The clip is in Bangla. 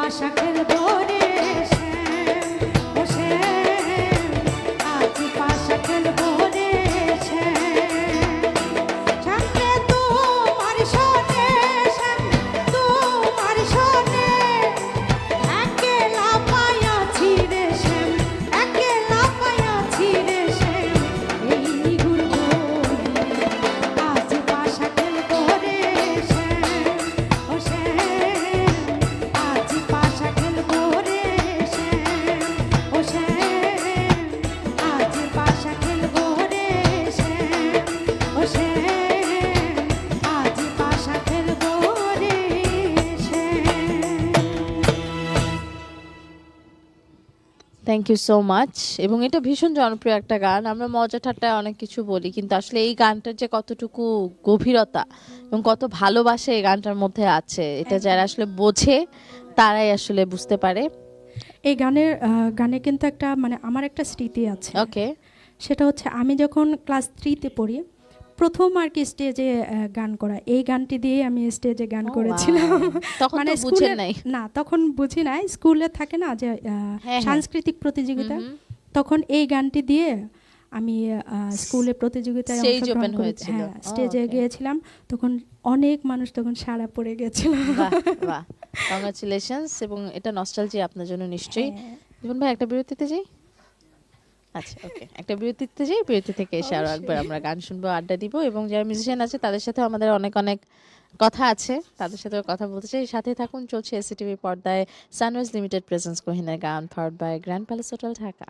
পাশা খেলবো রে শ্যাম, ও শ্যাম, আজ পাশা খেলবো রে শ্যাম। শ্যাম রে তোমার সনে, শ্যাম তোমার সনে, একলা পায়াছি রে শ্যাম, একলা পায়াছি রে শ্যাম। এই নিগুর বনে আজ পাশা খেলবো রে শ্যাম, ও শ্যাম, আজ পাশা খেলবো রে শ্যাম, ও শ্যাম, আজ পাশা খেলবো রে শ্যাম, ও শ্যাম, আজ পাশা খেলবো রে Shyam. Thank you so much. এবং এটা ভীষণ জনপ্রিয় একটা গান। আমরা মজা ঠাট্টায় অনেক কিছু বলি, কিন্তু আসলে এই গানটার যে কতটুকু গভীরতা এবং কত ভালোবাসা এই গানটার মধ্যে আছে, এটা যারা আসলে বোঝে তারাই আসলে বুঝতে পারে। এই গানে কিন্তু একটা মানে আমার একটা স্মৃতি আছে। ওকে, সেটা হচ্ছে আমি যখন ক্লাস 3-তে পড়ি, প্রথম আর কি স্টেজে গান করা, এই গানটি দিয়ে আমি স্টেজে গান করেছিলাম। তখন মানে তো বুঝেন স্কুলে নাই। না, তখন বুঝি নাই। স্কুলে থাকে না যে হ্যাঁ। সাংস্কৃতিক প্রতিযোগিতা, হুম। তখন এই গানটি দিয়ে আমি স্কুলে প্রতিযোগিতায় Stage অংশগ্রহণ open করেছি। হয়েছিল। হ্যাঁ, স্টেজে okay. গিয়েছিলাম। তখন অনেক মানুষ তখন সাড়া পড়ে গেছিল। বাহ বাহ, কংগ্রাচুলেশনস। এবং এটা নস্টালজি আপনার জন্য নিশ্চয়ই। হ্যাঁ। জীবন ভাই একটা বিরতিতে যাই। আচ্ছা, ওকে, একটা বিরতিতে যাই। বিরতি থেকে এসে আরো একবার আমরা গান শুনবো, আড্ডা দিব, এবং যারা মিউজিশিয়ান আছে তাদের সাথে আমাদের অনেক অনেক কথা আছে, তাদের সাথে কথা বলতে চাই। সাথে থাকুন, চলছে এসিটিভি পর্দায় সানরাইজ লিমিটেড প্রেজেন্স কোহিনের গান, powered by grand palace hotel, Dhaka.